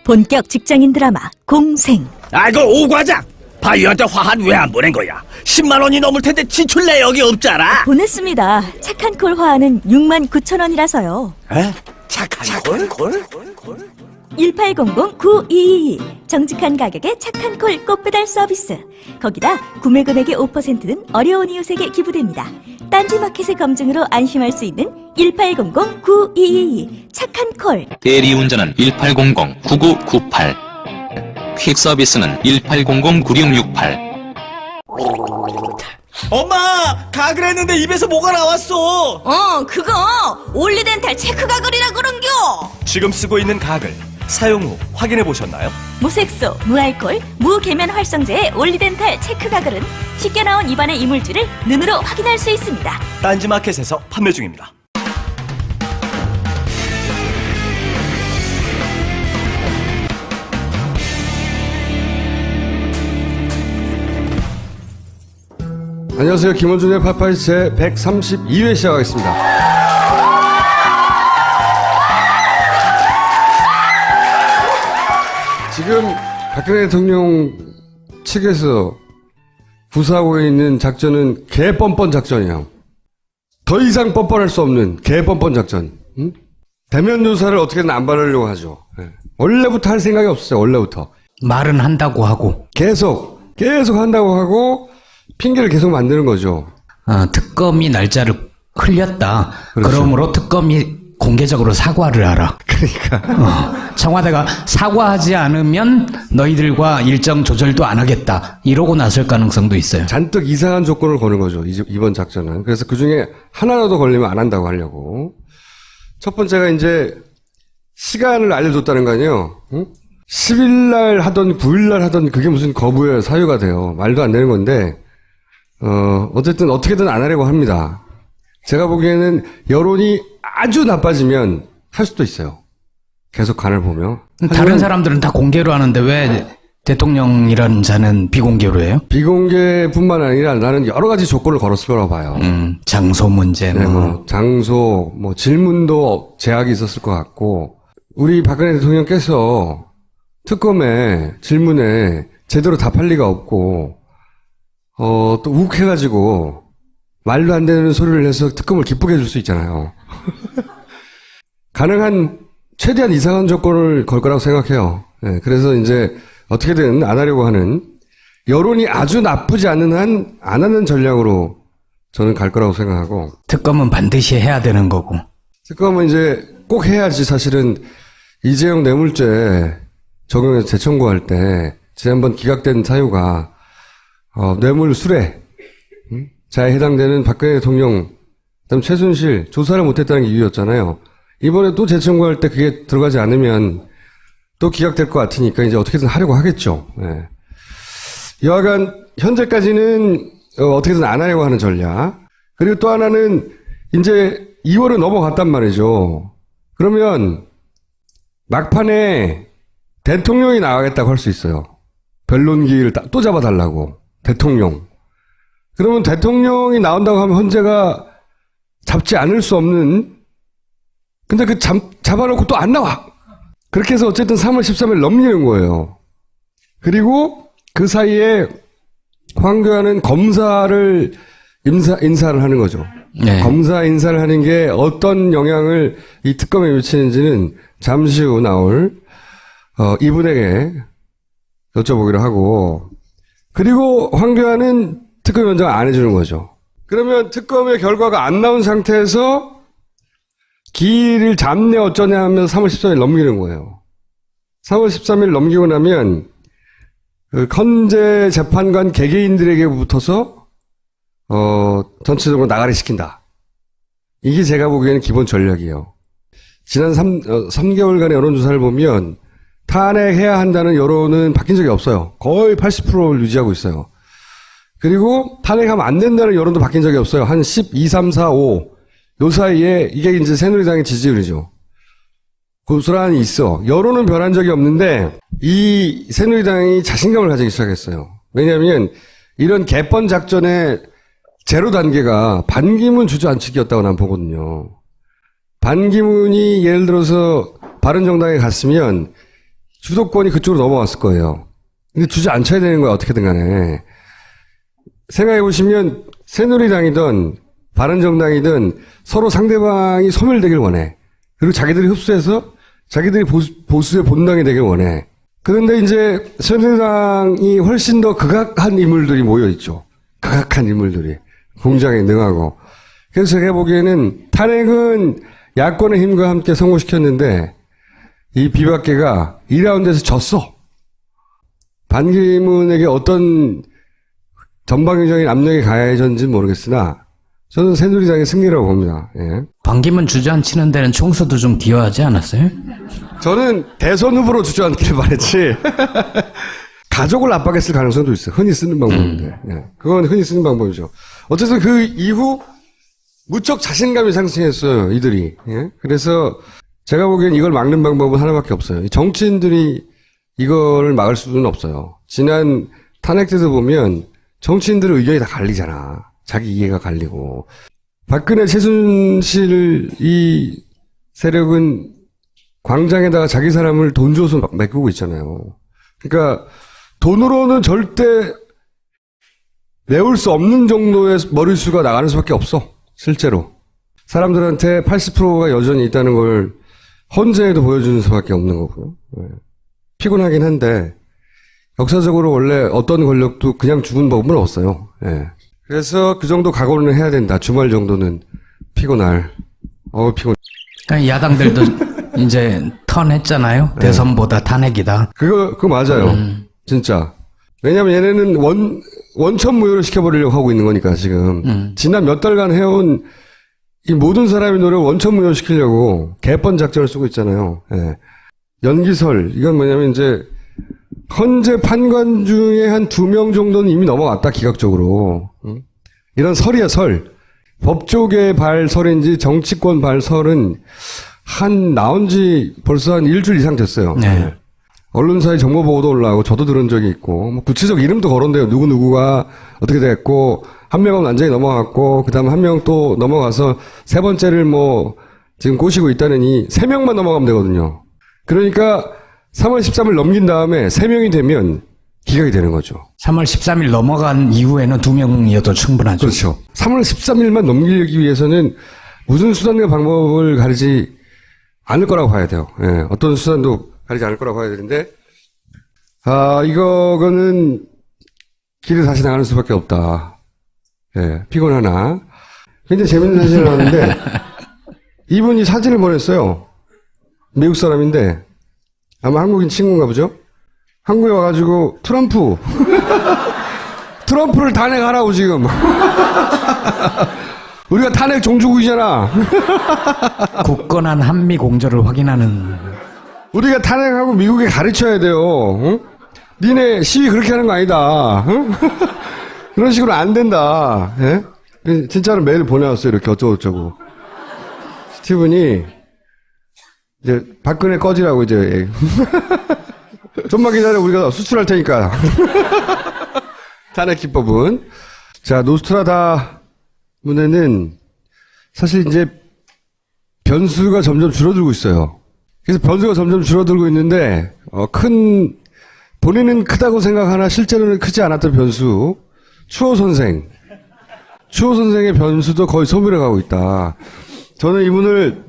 본격 직장인 드라마 공생. 아이고 오과장, 바이오한테 화한 왜 안 보낸 거야? 10만 원이 넘을 텐데 지출 내역이 없잖아. 보냈습니다. 착한 콜 화하는 6만 9천 원이라서요. 에? 착한 콜? 1800-9222 정직한 가격에 착한 콜 꽃배달 서비스. 거기다 구매 금액의 5%는 어려운 이웃에게 기부됩니다. 딴지마켓의 검증으로 안심할 수 있는 1800-9222 착한 콜. 대리운전은 1800-9998, 퀵서비스는 1800-9668. 엄마, 가글 했는데 입에서 뭐가 나왔어. 그거 올리덴탈 체크 가글이라 그런겨. 지금 쓰고 있는 가글 사용 후 확인해 보셨나요? 무색소, 무알콜, 무계면 활성제의 올리덴탈 체크 가글은 쉽게 나온 입안의 이물질을 눈으로 확인할 수 있습니다. 딴지마켓에서 판매 중입니다. 안녕하세요. 김원준의 팟파이스 제 132회 시작하겠습니다. 지금 박근혜 대통령 측에서 구사하고 있는 작전은 개뻔뻔 작전이에요. 더 이상 뻔뻔할 수 없는 개뻔뻔 작전. 응? 대면 조사를 어떻게든 안 받으려고 하죠. 네. 원래부터 할 생각이 없었어요. 원래부터. 말은 한다고 하고 계속 한다고 하고 핑계를 계속 만드는 거죠. 특검이 날짜를 흘렸다. 그렇죠. 그러므로 특검이 공개적으로 사과를 하라. 그러니까 청와대가 사과하지 않으면 너희들과 일정 조절도 안 하겠다. 이러고 나설 가능성도 있어요. 잔뜩 이상한 조건을 거는 거죠. 이번 작전은. 그래서 그 중에 하나라도 걸리면 안 한다고 하려고. 첫 번째가 이제 시간을 알려줬다는 거 아니에요. 응? 10일날 하던 9일날 하던 그게 무슨 거부의 사유가 돼요. 말도 안 되는 건데 어쨌든 어떻게든 안 하려고 합니다. 제가 보기에는 여론이 아주 나빠지면 할 수도 있어요. 계속 간을 보면. 다른 사람들은 다 공개로 하는데 왜 대통령이라는 자는 비공개로 해요? 비공개뿐만 아니라 나는 여러 가지 조건을 걸었을 거라고 봐요. 장소 문제, 네, 장소, 질문도 제약이 있었을 것 같고, 우리 박근혜 대통령께서 특검에 질문에 제대로 답할 리가 없고, 또 욱해가지고 말도 안 되는 소리를 해서 특검을 기쁘게 해줄 수 있잖아요. 가능한 최대한 이상한 조건을 걸 거라고 생각해요. 네, 그래서 이제 어떻게든 안 하려고 하는, 여론이 아주 나쁘지 않은 한 안 하는 전략으로 저는 갈 거라고 생각하고. 특검은 반드시 해야 되는 거고. 특검은 이제 꼭 해야지. 사실은 이재용 뇌물죄 적용해서 재청구할 때 지난번 기각된 사유가 뇌물 수뢰 자에 해당되는 박근혜 대통령, 그다음 최순실 조사를 못했다는 게 이유였잖아요. 이번에 또 재청구할 때 그게 들어가지 않으면 또 기각될 것 같으니까 이제 어떻게든 하려고 하겠죠. 네. 여하간 현재까지는 어떻게든 안 하려고 하는 전략. 그리고 또 하나는 이제 2월은 넘어갔단 말이죠. 그러면 막판에 대통령이 나가겠다고 할 수 있어요. 변론기를 또 잡아달라고. 대통령. 그러면 대통령이 나온다고 하면 헌재가 잡지 않을 수 없는, 근데 잡아놓고 또 안 나와. 그렇게 해서 어쨌든 3월 13일 넘기는 거예요. 그리고 그 사이에 황교안은 검사를 인사를 하는 거죠. 네. 검사 인사를 하는 게 어떤 영향을 이 특검에 미치는지는 잠시 후 나올 이분에게 여쭤보기로 하고, 그리고 황교안은 특검위원장 안 해주는 거죠. 그러면 특검의 결과가 안 나온 상태에서 기일을 잡네 어쩌냐 하면 3월 13일 넘기는 거예요. 3월 13일 넘기고 나면 그 헌재 재판관 개개인들에게 붙어서 전체적으로 나가리 시킨다. 이게 제가 보기에는 기본 전략이에요. 지난 3개월간의 여론조사를 보면 탄핵해야 한다는 여론은 바뀐 적이 없어요. 거의 80%를 유지하고 있어요. 그리고 탄핵하면 안 된다는 여론도 바뀐 적이 없어요. 한 12, 3, 4, 5. 요 사이에 이게 이제 새누리당의 지지율이죠. 고스란히 있어. 여론은 변한 적이 없는데 이 새누리당이 자신감을 가지기 시작했어요. 왜냐하면 이런 개뻔 작전의 제로 단계가 반기문 주저앉히기였다고 난 보거든요. 반기문이 예를 들어서 바른정당에 갔으면 주도권이 그쪽으로 넘어갔을 거예요. 근데 주저앉혀야 되는 거야, 어떻게든 간에. 생각해보시면, 새누리당이든, 바른정당이든 서로 상대방이 소멸되길 원해. 그리고 자기들이 흡수해서 자기들이 보수의 본당이 되길 원해. 그런데 이제 새누리당이 훨씬 더 극악한 인물들이 모여있죠. 극악한 인물들이. 공작에 능하고. 그래서 제가 보기에는 탄핵은 야권의 힘과 함께 성공시켰는데 이 비박계가 2라운드에서 졌어. 반기문에게 어떤 전방위적인 압력이 가해졌는지는 모르겠으나 저는 새누리당의 승리라고 봅니다. 예. 반기문 주저앉히는 데는 총수도 좀 기여하지 않았어요? 저는 대선 후보로 주저앉기를 바랬지. 가족을 압박했을 가능성도 있어요. 흔히 쓰는 방법인데. 예. 그건 흔히 쓰는 방법이죠. 어쨌든 그 이후 무척 자신감이 상승했어요. 이들이. 예? 그래서 제가 보기엔 이걸 막는 방법은 하나밖에 없어요. 정치인들이 이거를 막을 수는 없어요. 지난 탄핵 때도 보면 정치인들의 의견이 다 갈리잖아. 자기 이해가 갈리고. 박근혜 최순실 이 세력은 광장에다가 자기 사람을 돈 줘서 메꾸고 있잖아요. 그러니까 돈으로는 절대 메울 수 없는 정도의 머릿수가 나가는 수밖에 없어. 실제로. 사람들한테 80%가 여전히 있다는 걸 헌재에도 보여주는 수밖에 없는 거고요. 피곤하긴 한데 역사적으로 원래 어떤 권력도 그냥 죽은 법은 없어요. 예. 그래서 그 정도 각오는 해야 된다. 주말 정도는 피곤할. 피곤. 그러니까 야당들도 이제 턴했잖아요. 네. 대선보다 탄핵이다. 그거 맞아요. 진짜. 왜냐면 얘네는 원천무효를 시켜버리려고 하고 있는 거니까 지금. 지난 몇 달간 해온 이 모든 사람의 노력을 원천무효 시키려고 개뻔 작전을 쓰고 있잖아요. 예. 연기설. 이건 뭐냐면 이제 헌재 판관 중에 한 2명 정도는 이미 넘어갔다, 기각적으로. 이런 설이야, 설. 법조계 발설인지 정치권 발설은 나온 지 벌써 한 일주일 이상 됐어요. 네. 언론사에 정보 보고도 올라오고 저도 들은 적이 있고, 뭐 구체적 이름도 거론돼요. 누구누구가 어떻게 됐고, 한 명은 완전히 넘어갔고, 그 다음 한 명 또 넘어가서 세 번째를 지금 꼬시고 있다느니 3명만 넘어가면 되거든요. 그러니까 3월 13일 넘긴 다음에 3명이 되면 기각이 되는 거죠. 3월 13일 넘어간 이후에는 2명이어도 충분하죠. 그렇죠. 3월 13일만 넘기기 위해서는 무슨 수단과 방법을 가리지 않을 거라고 봐야 돼요. 예, 어떤 수단도 가리지 않을 거라고 봐야 되는데, 이거는 길을 다시 나가는 수밖에 없다. 예, 피곤하나. 굉장히 재밌는 사진을 나왔는데, 이분이 사진을 보냈어요. 미국 사람인데, 아마 한국인 친구인가 보죠? 한국에 와가지고, 트럼프를 탄핵하라고 지금. 우리가 탄핵 종주국이잖아. 굳건한 한미 공조를 확인하는. 우리가 탄핵하고 미국에 가르쳐야 돼요. 응? 니네 시위 그렇게 하는 거 아니다. 응? 그런 식으로 안 된다. 예? 진짜로 메일 보내왔어요. 이렇게 어쩌고저쩌고. 스티븐이 이제 박근혜 꺼지라고 이제 좀만 기다려 우리가 수출할 테니까. 탄핵 기법은. 자, 노스트라다문에는 사실 이제 변수가 점점 줄어들고 있어요. 그래서 변수가 점점 줄어들고 있는데 본인은 크다고 생각하나 실제로는 크지 않았던 변수, 추호 선생의 변수도 거의 소멸해 가고 있다. 저는 이분을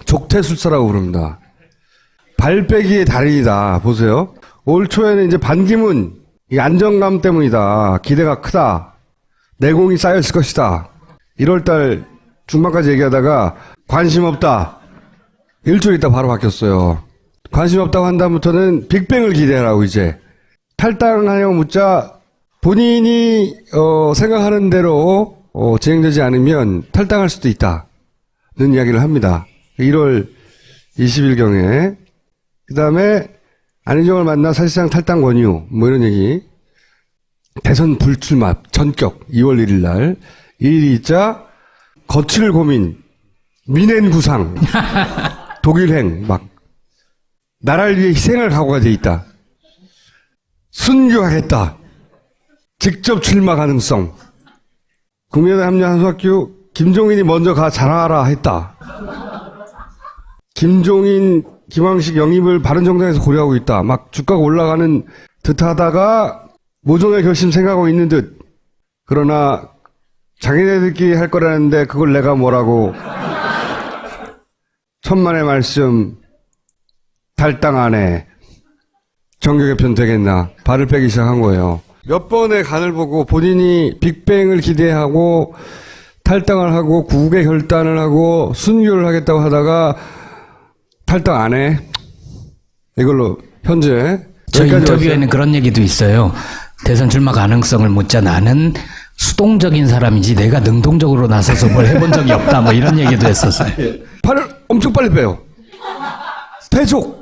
족태술사라고 부릅니다. 발빼기의 달인이다. 보세요. 올 초에는 이제 반기문, 이 안정감 때문이다. 기대가 크다. 내공이 쌓였을 것이다. 1월달 중반까지 얘기하다가 관심 없다. 일주일 있다 바로 바뀌었어요. 관심 없다고 한 다음부터는 빅뱅을 기대하라고 이제. 탈당하냐고 묻자 본인이 생각하는 대로 진행되지 않으면 탈당할 수도 있다는 이야기를 합니다. 1월 20일경에. 그 다음에 안희정을 만나 사실상 탈당 권유 이런 얘기. 대선 불출마 전격 2월 1일 날. 1일이 있자 거칠 고민 민행 구상 독일행 나라를 위해 희생할 각오가 돼 있다. 순교하겠다. 직접 출마 가능성. 국민의당 합류 한수학교 김종인이 먼저 가 잘하라 했다. 김종인 김황식 영입을 바른정당에서 고려하고 있다. 막 주가가 올라가는 듯하다가 모종의 결심 생각하고 있는 듯. 그러나 자기네들끼리 할 거라는데 그걸 내가 뭐라고. 천만의 말씀 탈당 안에 정교 개편 되겠나. 발을 빼기 시작한 거예요. 몇 번의 간을 보고 본인이 빅뱅을 기대하고 탈당을 하고 국외 결단을 하고 순교를 하겠다고 하다가 탈당 안 해. 이걸로 현재 저 여기까지 인터뷰에는 왔어요. 그런 얘기도 있어요. 대선 출마 가능성을 묻자 나는 수동적인 사람이지 내가 능동적으로 나서서 뭘 해본 적이 없다. 뭐 이런 얘기도 했었어요. 팔을 엄청 빨리 빼요. 퇴족.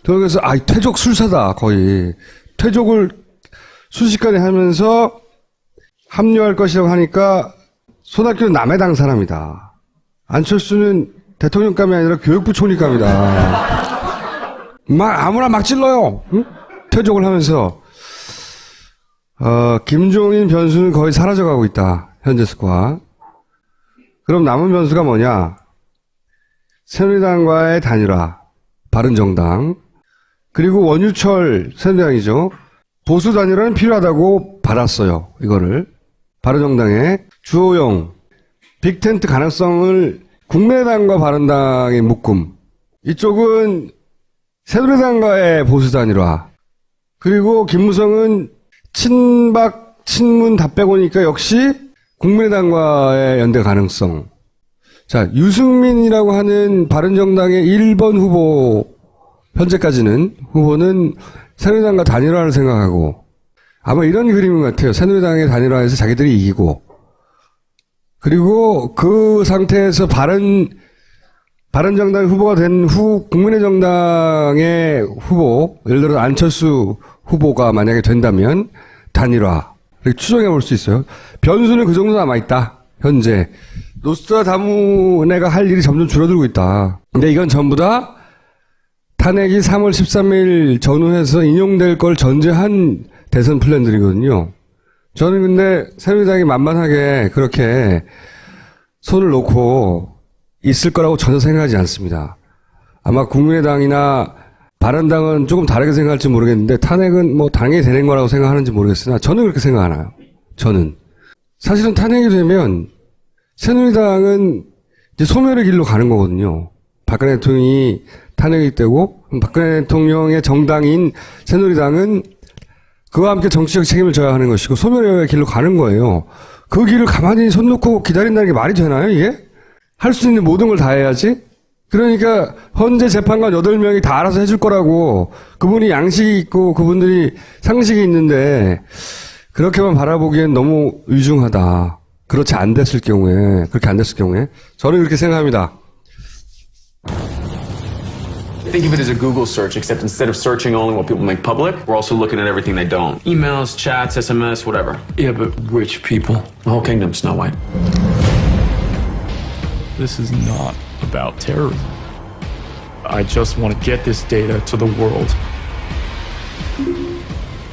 그래서 퇴족 술사다 거의. 퇴족을 순식간에 하면서 합류할 것이라고 하니까 손학규는 남의 당 사람이다. 안철수는 대통령감이 아니라 교육부 총리감이다. 막 아무나 막 찔러요. 응? 퇴족을 하면서 김종인 변수는 거의 사라져가고 있다. 현재 스코어. 그럼 남은 변수가 뭐냐? 새누리당과의 단일화, 바른정당, 그리고 원유철 새누리당이죠. 보수 단일화는 필요하다고 받았어요. 이거를. 바른정당의 주호영, 빅텐트 가능성을 국민의당과 바른당의 묶음. 이쪽은 새누리당과의 보수 단일화. 그리고 김무성은 친박, 친문 다 빼고니까 역시 국민의당과의 연대 가능성. 자, 유승민이라고 하는 바른정당의 1번 후보, 현재까지는 후보는 새누리당과 단일화를 생각하고 아마 이런 그림인 것 같아요. 새누리당의 단일화에서 자기들이 이기고 그리고 그 상태에서 바른정당 후보가 된 후 국민의 정당의 후보, 예를 들어 안철수 후보가 만약에 된다면 단일화 이렇게 추정해 볼 수 있어요. 변수는 그 정도 남아있다. 현재 노스트라다무네가 할 일이 점점 줄어들고 있다. 근데 이건 전부 다 탄핵이 3월 13일 전후해서 인용될 걸 전제한 대선 플랜들이거든요. 저는 근데 새누리당이 만만하게 그렇게 손을 놓고 있을 거라고 전혀 생각하지 않습니다. 아마 국민의당이나 바른당은 조금 다르게 생각할지 모르겠는데 탄핵은 뭐 당연히 되는 거라고 생각하는지 모르겠으나 저는 그렇게 생각 안 해요. 저는. 사실은 탄핵이 되면 새누리당은 이제 소멸의 길로 가는 거거든요. 박근혜 대통령이 탄핵이 되고 박근혜 대통령의 정당인 새누리당은 그와 함께 정치적 책임을 져야 하는 것이고 소멸의 길로 가는 거예요. 그 길을 가만히 손 놓고 기다린다는 게 말이 되나요, 이게? 할 수 있는 모든 걸 다 해야지? 그러니까 현재 재판관 8명이 다 알아서 해줄 거라고 그분이 양식이 있고 그분들이 상식이 있는데 그렇게만 바라보기엔 너무 위중하다. 그렇게 안 됐을 경우에 저는 그렇게 생각합니다. Think of it as a Google search, except instead of searching only what people make public, we're also looking at everything they don't. Emails, chats, SMS, whatever. Yeah, but which people? The whole kingdom, Snow White. This is not about terrorism. I just want to get this data to the world.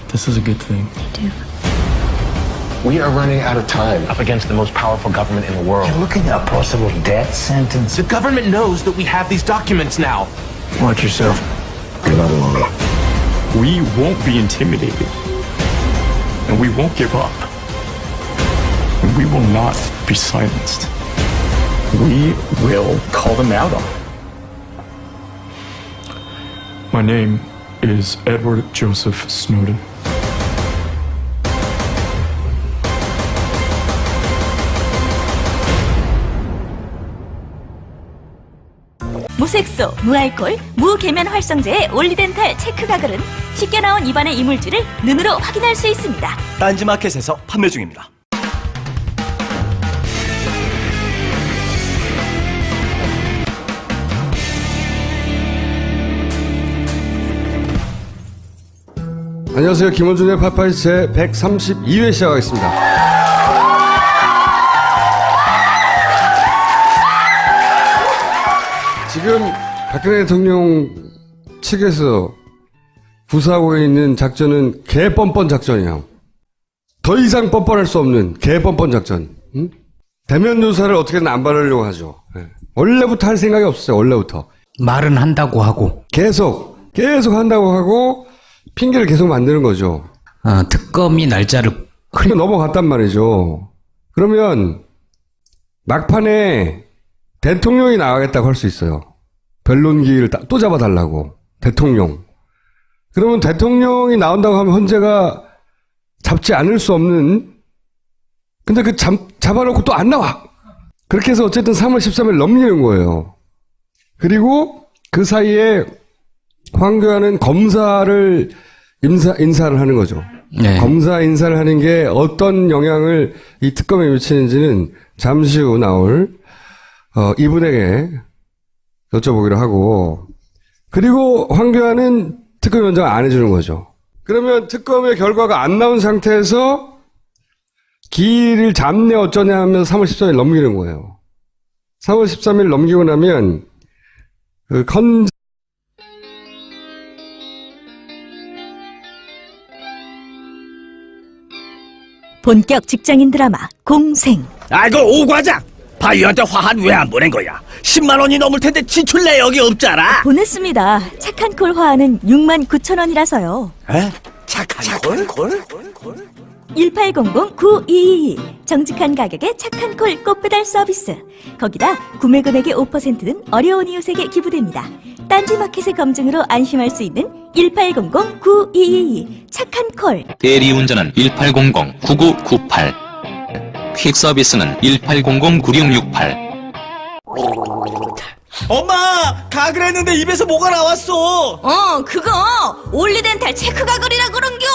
This is a good thing. We are running out of time. Up against the most powerful government in the world. You're looking at a possible death sentence. The government knows that we have these documents now. Watch yourself. You're not alone. We won't be intimidated. And we won't give up. And we will not be silenced. We will call them out on it. My name is Edward Joseph Snowden. 무색소, 무알콜, 무계면 활성제의 올리덴탈 체크 가글은 쉽게 나온 입안의 이물질을 눈으로 확인할 수 있습니다. 딴지마켓에서 판매 중입니다. 안녕하세요. 김원준의 팟파이스 제 132회 시작하겠습니다. 지금 박근혜 대통령 측에서 구사하고 있는 작전은 개뻔뻔 작전이에요. 더 이상 뻔뻔할 수 없는 개뻔뻔 작전. 응? 대면 조사를 어떻게든 안 받으려고 하죠. 네. 원래부터 할 생각이 없었어요. 원래부터. 말은 한다고 하고. 계속 한다고 하고 핑계를 계속 만드는 거죠. 특검이 날짜를 흘려 넘어갔단 말이죠. 그러면 막판에 대통령이 나가겠다고 할 수 있어요. 변론 기일을 또 잡아달라고. 대통령. 그러면 대통령이 나온다고 하면 헌재가 잡지 않을 수 없는, 근데 잡아놓고 또 안 나와. 그렇게 해서 어쨌든 3월 13일 넘기는 거예요. 그리고 그 사이에 황교안은 검사를 인사를 하는 거죠. 네. 검사 인사를 하는 게 어떤 영향을 이 특검에 미치는지는 잠시 후 나올 이분에게 여쭤보기로 하고, 그리고 황교안은 특검위원장 안 해주는 거죠. 그러면 특검의 결과가 안 나온 상태에서 기일을 잡네 어쩌냐 하면 3월 13일 넘기는 거예요. 3월 13일 넘기고 나면 본격 직장인 드라마 공생. 아이고 오 과장, 바이오한테 화한 왜 안 보낸 거야? 10만 원이 넘을 텐데 지출 내역이 없잖아. 보냈습니다. 착한 콜 화하는 69,000원이라서요. 에? 착한 콜? 1800-9222 정직한 가격에 착한 콜 꽃배달 서비스. 거기다 구매 금액의 5%는 어려운 이웃에게 기부됩니다. 딴지마켓의 검증으로 안심할 수 있는 1800-9222 착한 콜. 대리운전은 1800-9998. 퀵서비스는 1800-9668. 엄마, 가글 했는데 입에서 뭐가 나왔어. 그거 올리덴탈 체크 가글이라 그런겨.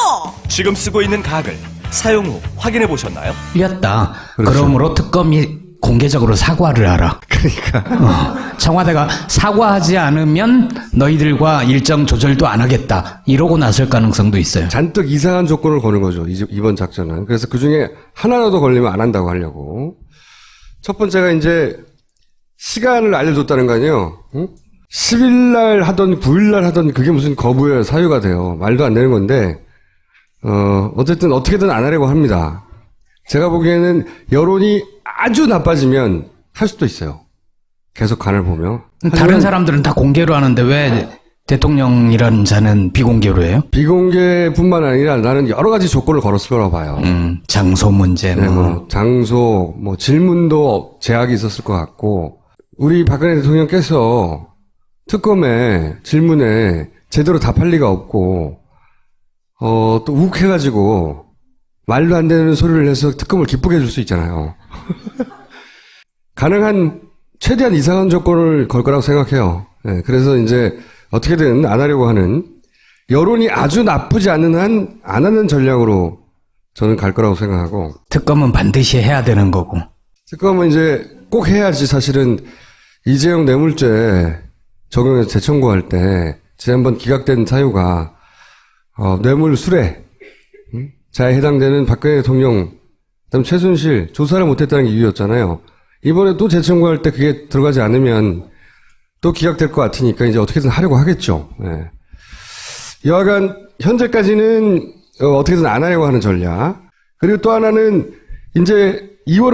지금 쓰고 있는 가글 사용 후 확인해 보셨나요? 틀렸다. 그렇죠. 그러므로 특검이 공개적으로 사과를 하라. 그러니까 청와대가 사과하지 않으면 너희들과 일정 조절도 안 하겠다. 이러고 나설 가능성도 있어요. 잔뜩 이상한 조건을 거는 거죠. 이번 작전은. 그래서 그 중에 하나라도 걸리면 안 한다고 하려고. 첫 번째가 이제 시간을 알려줬다는 거 아니에요. 응? 10일날 하던 9일날 하던 그게 무슨 거부의 사유가 돼요. 말도 안 되는 건데 어쨌든 어떻게든 안 하려고 합니다. 제가 보기에는 여론이 아주 나빠지면 할 수도 있어요. 계속 간을 보면. 다른 사람들은 다 공개로 하는데 왜 대통령이라는 자는 비공개로 해요? 비공개뿐만 아니라 나는 여러 가지 조건을 걸었을 거라고 봐요. 장소 문제, 네, 장소, 질문도 제약이 있었을 것 같고, 우리 박근혜 대통령께서 특검에 질문에 제대로 답할 리가 없고, 또 욱해가지고 말도 안 되는 소리를 해서 특검을 기쁘게 해줄 수 있잖아요. 가능한 최대한 이상한 조건을 걸 거라고 생각해요. 네, 그래서 이제 어떻게든 안 하려고 하는, 여론이 아주 나쁘지 않은 한 안 하는 전략으로 저는 갈 거라고 생각하고. 특검은 반드시 해야 되는 거고. 특검은 이제 꼭 해야지. 사실은 이재용 뇌물죄 적용해서 재청구할 때 지난번 기각된 사유가 뇌물 수뢰 자에 해당되는 박근혜 대통령, 그다음 최순실 조사를 못했다는 게 이유였잖아요. 이번에 또 재청구할 때 그게 들어가지 않으면 또 기각될 것 같으니까 이제 어떻게든 하려고 하겠죠. 네. 여하간 현재까지는 어떻게든 안 하려고 하는 전략. 그리고 또 하나는 이제 2월